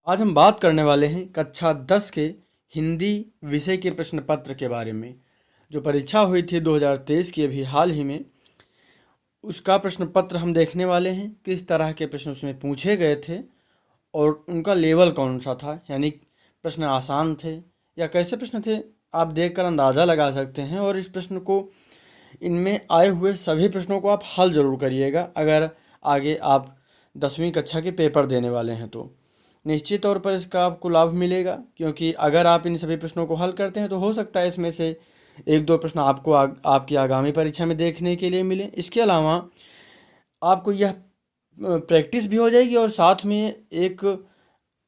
आज हम बात करने वाले हैं कक्षा 10 के हिंदी विषय के प्रश्न पत्र के बारे में। जो परीक्षा हुई थी 2023 की अभी हाल ही में, उसका प्रश्न पत्र हम देखने वाले हैं। किस तरह के प्रश्न उसमें पूछे गए थे और उनका लेवल कौन सा था, यानी प्रश्न आसान थे या कैसे प्रश्न थे, आप देखकर अंदाज़ा लगा सकते हैं। और इस प्रश्न को, इनमें आए हुए सभी प्रश्नों को आप हल ज़रूर करिएगा अगर आगे आप 10वीं कक्षा के पेपर देने वाले हैं तो निश्चित तौर पर इसका आपको लाभ मिलेगा। क्योंकि अगर आप इन सभी प्रश्नों को हल करते हैं तो हो सकता है इसमें से एक दो प्रश्न आपको आपकी आगामी परीक्षा में देखने के लिए मिले। इसके अलावा आपको यह प्रैक्टिस भी हो जाएगी और साथ में एक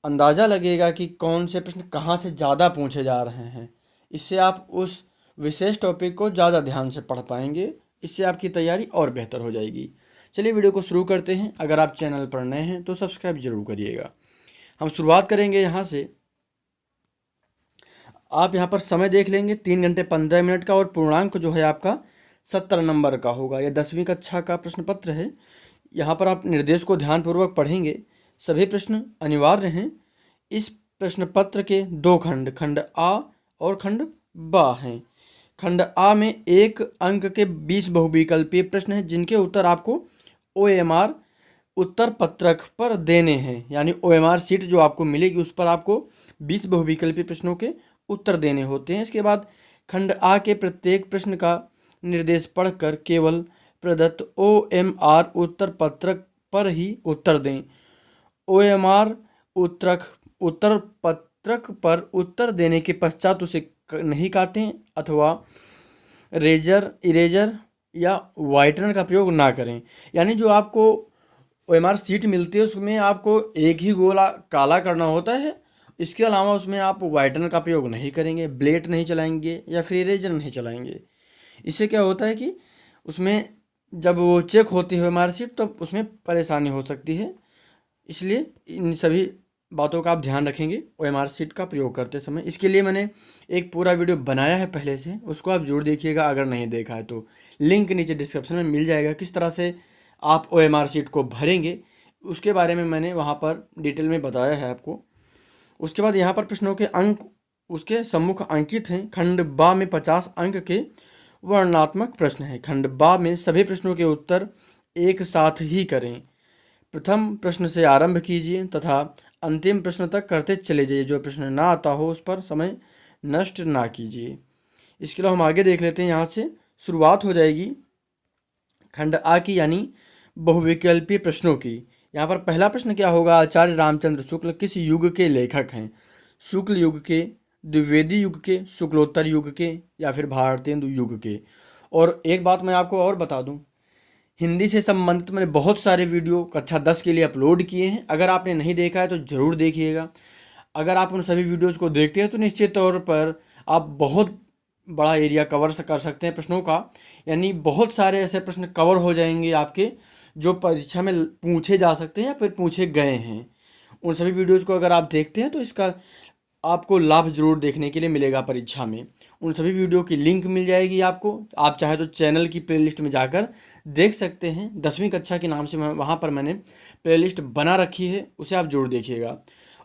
अंदाज़ा लगेगा कि कौन से प्रश्न कहाँ से ज़्यादा पूछे जा रहे हैं। इससे आप उस विशेष टॉपिक को ज़्यादा ध्यान से पढ़ पाएंगे। इससे आपकी तैयारी और बेहतर हो जाएगी। चलिए वीडियो को शुरू करते हैं। अगर आप चैनल पर नए हैं तो सब्सक्राइब जरूर करिएगा। हम शुरुआत करेंगे यहाँ से। आप यहाँ पर समय देख लेंगे 3 घंटे 15 मिनट का, और पूर्णांक जो है आपका 70 नंबर का होगा। यह 10वीं कक्षा का प्रश्न पत्र है। यहाँ पर आप निर्देश को ध्यानपूर्वक पढ़ेंगे। सभी प्रश्न अनिवार्य हैं। इस प्रश्न पत्र के 2 खंड, खंड आ और खंड बा हैं। खंड आ में 1 अंक के 20 बहुविकल्पीय प्रश्न हैं, जिनके उत्तर आपको OMR उत्तर पत्रक पर देने हैं। यानी OMR सीट जो आपको मिलेगी उस पर आपको 20 बहुविकल्पीय प्रश्नों के उत्तर देने होते हैं। इसके बाद खंड आ के प्रत्येक प्रश्न का निर्देश पढ़कर केवल प्रदत्त OMR उत्तर पत्रक पर ही उत्तर दें। OMR उत्तर पत्रक पर उत्तर देने के पश्चात उसे नहीं काटें अथवा इरेजर या वाइटनर का प्रयोग ना करें। यानी जो आपको OMR सीट मिलती है उसमें आपको एक ही गोला काला करना होता है। इसके अलावा उसमें आप वाइटनर का प्रयोग नहीं करेंगे, ब्लेड नहीं चलाएंगे या फिर इरेजर नहीं चलाएंगे। इससे क्या होता है कि उसमें जब वो चेक होती है OMR सीट तो उसमें परेशानी हो सकती है। इसलिए इन सभी बातों का आप ध्यान रखेंगे OMR सीट का प्रयोग करते समय। इसके लिए मैंने एक पूरा वीडियो बनाया है पहले से, उसको आप जरूर देखिएगा। अगर नहीं देखा है तो लिंक नीचे डिस्क्रिप्शन में मिल जाएगा। किस तरह से आप OMR सीट को भरेंगे उसके बारे में मैंने वहाँ पर डिटेल में बताया है आपको। उसके बाद यहाँ पर प्रश्नों के अंक उसके सम्मुख अंकित हैं। खंड बा में 50 अंक के वर्णनात्मक प्रश्न हैं। खंड बा में सभी प्रश्नों के उत्तर एक साथ ही करें। प्रथम प्रश्न से आरंभ कीजिए तथा अंतिम प्रश्न तक करते चले जाइए। जो प्रश्न ना आता हो उस पर समय नष्ट ना कीजिए। इसके अलावा हम आगे देख लेते हैं। यहाँ से शुरुआत हो जाएगी खंड आ की, यानी बहुविकल्पीय प्रश्नों की। यहाँ पर पहला प्रश्न क्या होगा? आचार्य रामचंद्र शुक्ल किस युग के लेखक हैं? शुक्ल युग के, द्विवेदी युग के, शुक्लोत्तर युग के या फिर भारतेंदु युग के? और एक बात मैं आपको और बता दूं, हिंदी से संबंधित मैंने बहुत सारे वीडियो कक्षा 10 के लिए अपलोड किए हैं। अगर आपने नहीं देखा है तो ज़रूर देखिएगा। अगर आप उन सभी वीडियोज़ को देखते हैं तो निश्चित तौर पर आप बहुत बड़ा एरिया कवर कर सकते हैं प्रश्नों का। यानी बहुत सारे ऐसे प्रश्न कवर हो जाएंगे आपके जो परीक्षा में पूछे जा सकते हैं या फिर पूछे गए हैं। उन सभी वीडियोज़ को अगर आप देखते हैं तो इसका आपको लाभ ज़रूर देखने के लिए मिलेगा परीक्षा में। उन सभी वीडियो की लिंक मिल जाएगी आपको। आप चाहे तो चैनल की प्लेलिस्ट में जाकर देख सकते हैं। 10वीं कक्षा के नाम से वहाँ पर मैंने प्लेलिस्ट बना रखी है, उसे आप जरूर देखिएगा।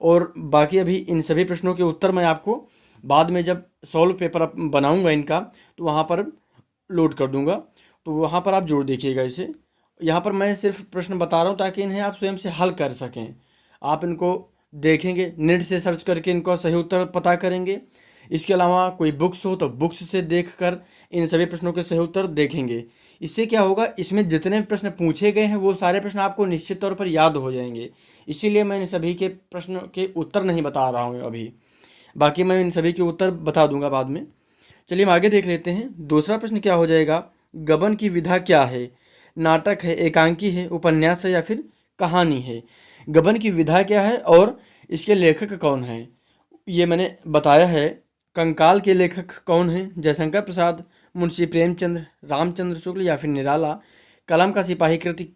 और बाकी अभी इन सभी प्रश्नों के उत्तर मैं आपको बाद में जब सॉल्व पेपर बनाऊँगा इनका तो वहाँ पर लोड कर दूँगा, तो वहाँ पर आप जरूर देखिएगा इसे। यहाँ पर मैं सिर्फ प्रश्न बता रहा हूँ ताकि इन्हें आप स्वयं से हल कर सकें। आप इनको देखेंगे, नेट से सर्च करके इनको सही उत्तर पता करेंगे। इसके अलावा कोई बुक्स हो तो बुक्स से देखकर इन सभी प्रश्नों के सही उत्तर देखेंगे। इससे क्या होगा, इसमें जितने प्रश्न पूछे गए हैं वो सारे प्रश्न आपको निश्चित तौर पर याद हो जाएंगे। इसीलिए मैं इन सभी के प्रश्न के उत्तर नहीं बता रहा हूँ अभी, बाकी मैं इन सभी के उत्तर बता दूंगा बाद में। चलिए हम आगे देख लेते हैं। दूसरा प्रश्न क्या हो जाएगा? गबन की विधा क्या है? नाटक है, एकांकी है, उपन्यास है या फिर कहानी है? गबन की विधा क्या है और इसके लेखक कौन हैं? ये मैंने बताया है। कंकाल के लेखक कौन हैं? जयशंकर प्रसाद, मुंशी प्रेमचंद्र, रामचंद्र शुक्ल या फिर निराला? कलम का सिपाही कृति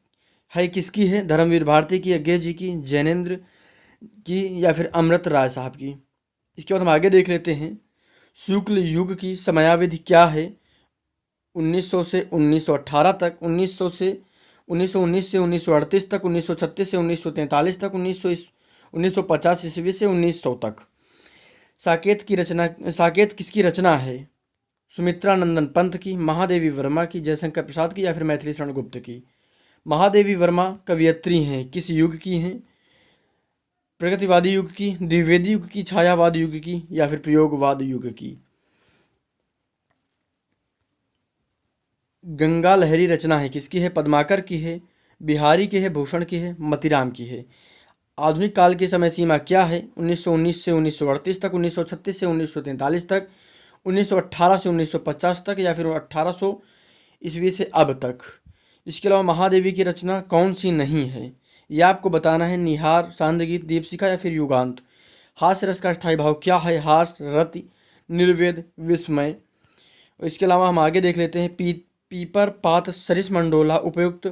है किसकी है? धर्मवीर भारती की, अज्ञे जी की, जैनेन्द्र की या फिर अमृत राय साहब की? इसके बाद हम आगे देख लेते हैं। शुक्ल युग की समयावधि क्या है? 1900 से 1918 तक, 1919 से 1938 तक, 1936 से 1943 तक, 1950 ईस्वी से 1900 तक। साकेत किसकी रचना है? सुमित्रा नंदन पंत की, महादेवी वर्मा की, जयशंकर प्रसाद की, या फिर मैथिली शरण गुप्त की? महादेवी वर्मा कवयित्री हैं, किस युग की हैं? प्रगतिवादी युग की, द्विवेदी युग की, छायावाद युग की, या फिर प्रयोगवाद युग की? गंगा लहरी रचना है किसकी है? पद्माकर की है, बिहारी की है, भूषण की है, मतीराम की है? आधुनिक काल की समय सीमा क्या है? 1919 से 1938 तक, 1936 से 1943 तक, 1918 से 1950 तक, या फिर 1800 ईस्वी से अब तक? इसके अलावा महादेवी की रचना कौन सी नहीं है? यह आपको बताना है। निहार, सांदगीत, दीपशिखा, या फिर युगांत? हास्य रस का स्थायी भाव क्या है? हास, रति, निर्वेद, विस्मय? इसके अलावा हम आगे देख लेते हैं। पीपर, पात, सरिस मंडोला। उपयुक्त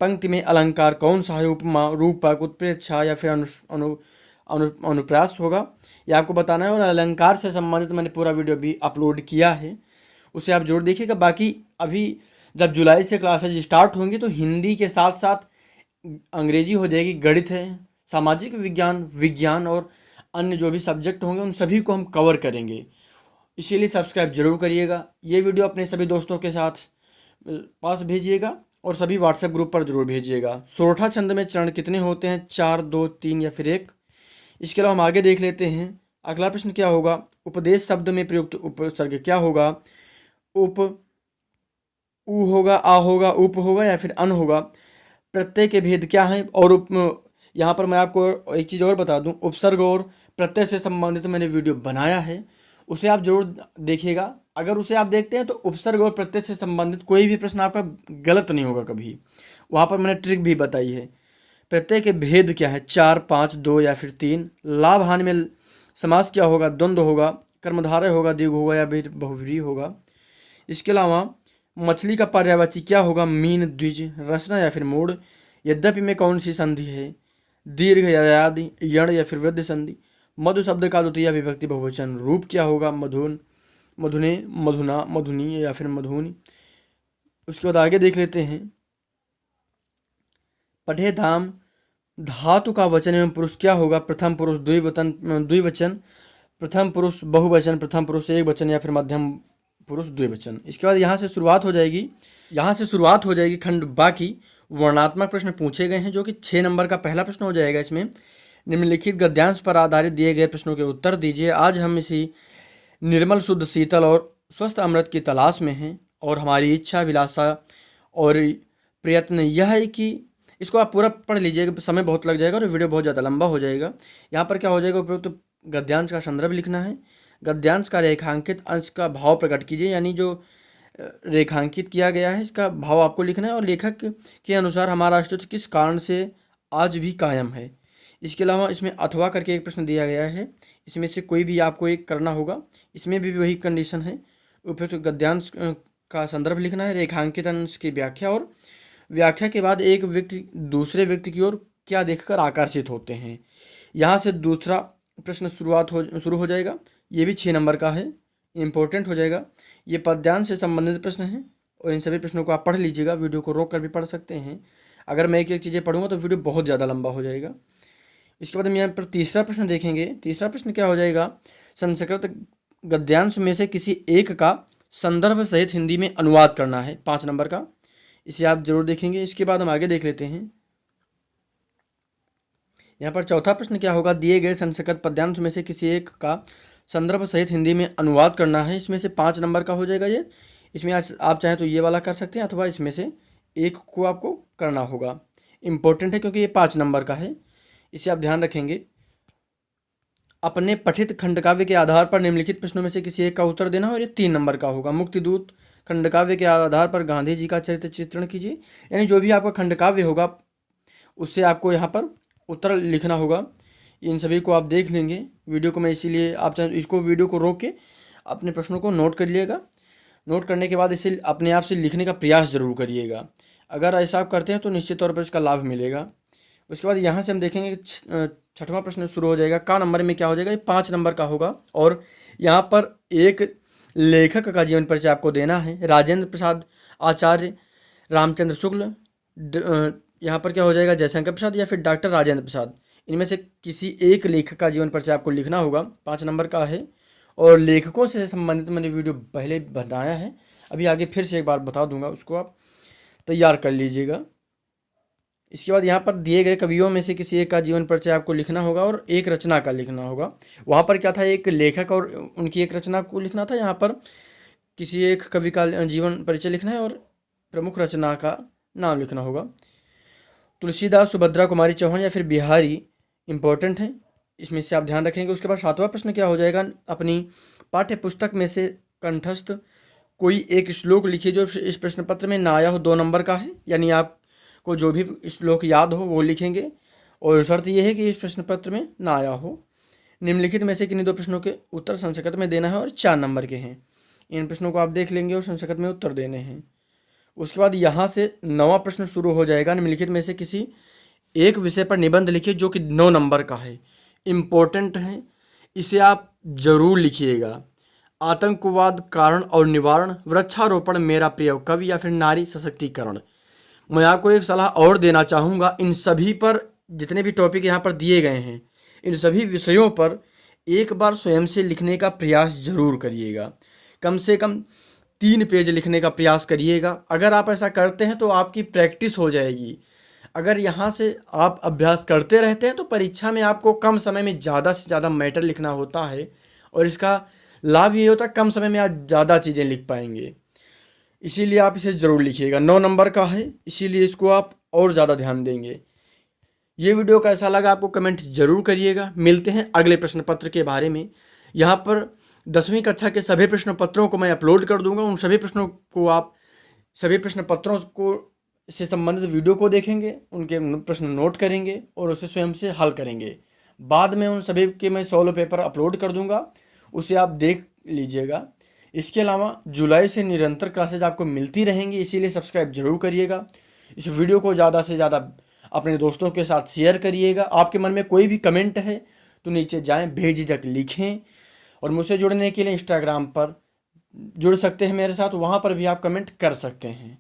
पंक्ति में अलंकार कौन सा है? उपमा, रूपक, उत्प्रेक्षा, या फिर अनुप्रास होगा? ये आपको बताना है। और अलंकार से संबंधित मैंने पूरा वीडियो भी अपलोड किया है, उसे आप जरूर देखिएगा। बाकी अभी जब जुलाई से क्लासेज स्टार्ट होंगी तो हिंदी के साथ साथ अंग्रेजी हो जाएगी, गणित है, सामाजिक विज्ञान और अन्य जो भी सब्जेक्ट होंगे उन सभी को हम कवर करेंगे। इसीलिए सब्सक्राइब जरूर करिएगा। ये वीडियो अपने सभी दोस्तों के साथ पास भेजिएगा और सभी व्हाट्सएप ग्रुप पर जरूर भेजिएगा। सोरठा छंद में चरण कितने होते हैं? 4, 2, 3 या फिर 1? इसके अलावा हम आगे देख लेते हैं। अगला प्रश्न क्या होगा? उपदेश शब्द में प्रयुक्त उपसर्ग क्या होगा? उप, उ होगा, आ होगा, उप होगा, या फिर अन होगा? प्रत्यय के भेद क्या हैं? और यहाँ पर मैं आपको एक चीज़ और बता दूँ, उपसर्ग और प्रत्यय से संबंधित मैंने वीडियो बनाया है, उसे आप जरूर देखिएगा। अगर उसे आप देखते हैं तो उपसर्ग और प्रत्यय से संबंधित कोई भी प्रश्न आपका गलत नहीं होगा कभी। वहाँ पर मैंने ट्रिक भी बताई है। प्रत्यय के भेद क्या है? 4, 5, 2 या फिर 3? लाभ हानि में समास क्या होगा? द्वंद्व होगा, कर्मधारय होगा, दीर्घ होगा, या फिर बहुव्रीहि होगा? इसके अलावा मछली का पर्यायवाची क्या होगा? मीन, द्विज, रसना, या फिर मूढ़? यद्यपि में कौन सी संधि है? दीर्घ, ययादि, यण, या फिर वृद्धि संधि? मधु शब्द का द्वितीय विभक्ति बहुवचन रूप क्या होगा? मधुन, मधुने, मधुना, मधुनी, या फिर मधुनी? उसके बाद आगे देख लेते हैं। पढ़े धाम धातु का वचन एवं पुरुष क्या होगा? प्रथम पुरुष द्विवचन, प्रथम पुरुष बहुवचन, प्रथम पुरुष एक वचन, या फिर मध्यम पुरुष द्विवचन? इसके बाद यहाँ से शुरुआत हो जाएगी खंड बाकी। वर्णात्मक प्रश्न पूछे गए हैं जो कि 6 नंबर का पहला प्रश्न हो जाएगा। इसमें निम्नलिखित गद्यांश पर आधारित दिए गए प्रश्नों के उत्तर दीजिए। आज हम इसी निर्मल, शुद्ध, शीतल और स्वस्थ अमृत की तलाश में हैं और हमारी इच्छा, अभिलाषा और प्रयत्न यह है कि इसको आप पूरा पढ़ लीजिएगा। समय बहुत लग जाएगा और वीडियो बहुत ज़्यादा लंबा हो जाएगा। यहाँ पर क्या हो जाएगा? उपयुक्त गद्यांश का संदर्भ लिखना है। गद्यांश का रेखांकित अंश का भाव प्रकट कीजिए, यानी जो रेखांकित किया गया है इसका भाव आपको लिखना है। और लेखक के अनुसार हमारा अस्तित्व किस कारण से आज भी कायम है? इसके अलावा इसमें अथवा करके एक प्रश्न दिया गया है, इसमें से कोई भी आपको एक करना होगा। इसमें भी वही कंडीशन है। उपयुक्त गद्यांश का संदर्भ लिखना है, रेखांकित अंश की व्याख्या, और व्याख्या के बाद एक व्यक्ति दूसरे व्यक्ति की ओर क्या देखकर आकर्षित होते हैं। यहाँ से दूसरा प्रश्न शुरू हो जाएगा। ये भी 6 नंबर का है, इम्पोर्टेंट हो जाएगा। ये पद्यांश से संबंधित प्रश्न हैं और इन सभी प्रश्नों को आप पढ़ लीजिएगा। वीडियो को रोक कर भी पढ़ सकते हैं। अगर मैं एक एक चीज़ें पढ़ूंगा तो वीडियो बहुत ज़्यादा लंबा हो जाएगा। इसके बाद हम यहाँ पर तीसरा प्रश्न देखेंगे। तीसरा प्रश्न क्या हो जाएगा? संस्कृत गद्यांश में से किसी एक का संदर्भ सहित हिंदी में अनुवाद करना है, 5 नंबर का। इसे आप जरूर देखेंगे। इसके बाद हम आगे देख लेते हैं। यहाँ पर चौथा प्रश्न क्या होगा? दिए गए संस्कृत पद्यांश में से किसी एक का संदर्भ सहित हिंदी में अनुवाद करना है। इसमें से 5 नंबर का हो जाएगा ये। इसमें आप चाहें तो ये वाला कर सकते हैं अथवा इसमें से एक को आपको करना होगा। इम्पोर्टेंट है क्योंकि ये 5 नंबर का है, इसे आप ध्यान रखेंगे। अपने पठित खंडकाव्य के आधार पर निम्नलिखित प्रश्नों में से किसी एक का उत्तर देना, और ये 3 नंबर का होगा। मुक्तिदूत खंडकाव्य के आधार पर गांधी जी का चरित्र चित्रण कीजिए। यानी जो भी आपका खंडकाव्य होगा उससे आपको यहाँ पर उत्तर लिखना होगा। इन सभी को आप देख लेंगे। वीडियो को मैं इसीलिए आप चाहे इसको वीडियो को रोक के अपने प्रश्नों को नोट कर लीजिएगा। नोट करने के बाद इसे अपने आप से लिखने का प्रयास जरूर करिएगा। अगर ऐसा आप करते हैं तो निश्चित तौर पर इसका लाभ मिलेगा। उसके बाद यहाँ से हम देखेंगे कि 6वां प्रश्न शुरू हो जाएगा। का नंबर में क्या हो जाएगा? ये 5 नंबर का होगा और यहाँ पर एक लेखक का जीवन परिचय आपको देना है। राजेंद्र प्रसाद, आचार्य रामचंद्र शुक्ल, यहाँ पर क्या हो जाएगा? जयशंकर प्रसाद, या फिर डॉक्टर राजेंद्र प्रसाद? इनमें से किसी एक लेखक का जीवन परिचय आपको लिखना होगा। 5 नंबर का है और लेखकों से संबंधित मैंने वीडियो पहले बनाया है, अभी आगे फिर से एक बार बता दूंगा, उसको आप तैयार कर लीजिएगा। इसके बाद यहाँ पर दिए गए कवियों में से किसी एक का जीवन परिचय आपको लिखना होगा और एक रचना का लिखना होगा। वहाँ पर क्या था, एक लेखक और उनकी एक रचना को लिखना था, यहाँ पर किसी एक कवि का जीवन परिचय लिखना है और प्रमुख रचना का नाम लिखना होगा। तुलसीदास, सुभद्रा कुमारी चौहान या फिर बिहारी इम्पोर्टेंट है, इसमें से आप ध्यान रखेंगे। उसके बाद 7वां प्रश्न क्या हो जाएगा, अपनी पाठ्य पुस्तक में से कंठस्थ कोई एक श्लोक लिखिए जो इस प्रश्न पत्र में ना आया हो। 2 नंबर का है, यानी आपको जो भी श्लोक याद हो वो लिखेंगे और शर्त यह है कि इस प्रश्न पत्र में ना आया हो। निम्नलिखित में से किन्हीं 2 प्रश्नों के उत्तर संस्कृत में देना है और 4 नंबर के हैं। इन प्रश्नों को आप देख लेंगे और संस्कृत में उत्तर देने हैं। उसके बाद यहाँ से 9वां प्रश्न शुरू हो जाएगा। निम्नलिखित में से किसी एक विषय पर निबंध लिखिए जो कि 9 नंबर का है, इम्पोर्टेंट है, इसे आप जरूर लिखिएगा। आतंकवाद कारण और निवारण, वृक्षारोपण मेरा प्रिय कवि या फिर नारी सशक्तिकरण। मैं आपको एक सलाह और देना चाहूँगा, इन सभी पर जितने भी टॉपिक यहाँ पर दिए गए हैं, इन सभी विषयों पर एक बार स्वयं से लिखने का प्रयास जरूर करिएगा। कम से कम 3 पेज लिखने का प्रयास करिएगा। अगर आप ऐसा करते हैं तो आपकी प्रैक्टिस हो जाएगी। अगर यहाँ से आप अभ्यास करते रहते हैं तो परीक्षा में आपको कम समय में ज़्यादा से ज़्यादा मैटर लिखना होता है और इसका लाभ ये होता है कम समय में आप ज़्यादा चीज़ें लिख पाएंगे। इसीलिए आप इसे ज़रूर लिखिएगा। 9 नंबर का है, इसीलिए इसको आप और ज़्यादा ध्यान देंगे। ये वीडियो कैसा लगा आपको कमेंट जरूर करिएगा। मिलते हैं अगले प्रश्न पत्र के बारे में। यहाँ पर 10वीं कक्षा के सभी प्रश्न पत्रों को मैं अपलोड कर दूंगा। उन सभी प्रश्नों को आप सभी प्रश्न पत्रों को से संबंधित वीडियो को देखेंगे, उनके प्रश्न नोट करेंगे और उसे स्वयं से हल करेंगे। बाद में उन सभी के मैं सोलो पेपर अपलोड कर दूंगा, उसे आप देख लीजिएगा। इसके अलावा जुलाई से निरंतर क्लासेज आपको मिलती रहेंगी, इसीलिए सब्सक्राइब जरूर करिएगा। इस वीडियो को ज़्यादा से ज़्यादा अपने दोस्तों के साथ शेयर करिएगा। आपके मन में कोई भी कमेंट है तो नीचे जाएं, बेझिझक लिखें और मुझसे जुड़ने के लिए इंस्टाग्राम पर जुड़ सकते हैं मेरे साथ, वहाँ पर भी आप कमेंट कर सकते हैं।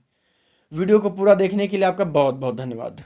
वीडियो को पूरा देखने के लिए आपका बहुत बहुत धन्यवाद।